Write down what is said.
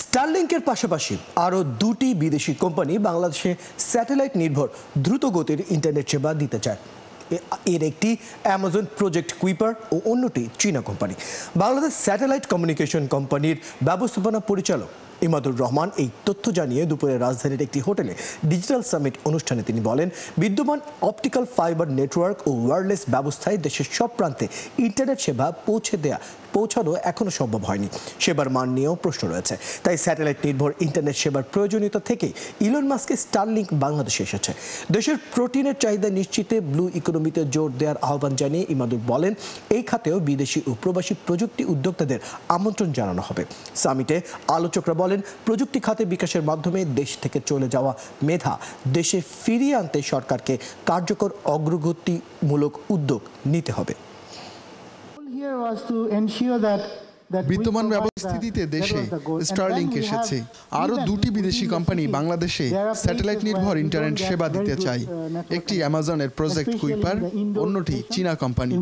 স্টারলিংকের পাশাপাশি আরও দুটি বিদেশি কোম্পানি বাংলাদেশে স্যাটেলাইট নির্ভর দ্রুত গতির ইন্টারনেট সেবা দিতে চায়। এর একটি অ্যামাজন প্রজেক্ট কুইপার ও অন্যটি চীনা কোম্পানি। বাংলাদেশ স্যাটেলাইট কমিউনিকেশন কোম্পানির ব্যবস্থাপনা পরিচালক ইমাদুর রহমান এই তথ্য জানিয়ে দুপুরে রাজধানীর একটি হোটেলে ডিজিটাল সামিট অনুষ্ঠানে তিনি বলেন, বিদ্যমান অপটিক্যাল ফাইবার নেটওয়ার্ক ও ওয়্যারলেস ব্যবস্থায় দেশের সব প্রান্তে ইন্টারনেট সেবা পৌঁছানো এখনো সম্ভব হয়নি। সেবার মান নিয়েও প্রশ্ন রয়েছে। তাই স্যাটেলাইট নির্ভর ইন্টারনেট সেবার প্রয়োজনীয়তা থেকে ইলন মাস্কের স্টারলিংক বাংলাদেশে এসেছে। দেশের প্রোটিনের চাহিদা নিশ্চিতে ব্লু ইকোনমিতে জোর দেওয়ার আহ্বান জানিয়ে ইমাদুর বলেন, এই খাতেও বিদেশি ও প্রবাসী প্রযুক্তি উদ্যোক্তাদের আমন্ত্রণ জানানো হবে। সামিটে আলোচকরা বলেন, প্রযুক্তি খাতে বিকাশের মাধ্যমে দেশ থেকে চলে যাওয়া মেধা দেশে ফিরিয়ে আনতে সরকারকে কার্যকর অগ্রগতিমূলক উদ্যোগ নিতে হবে। বিদ্যমান ব্যবস্থিতিতে দেশে স্টারলিংক এসেছে। আরও দুটি বিদেশি কোম্পানি বাংলাদেশে স্যাটেলাইট নির্ভর ইন্টারনেট সেবা দিতে চায়। একটি অ্যামাজনের প্রজেক্ট কুইপার, অন্যটি চীনা কোম্পানি।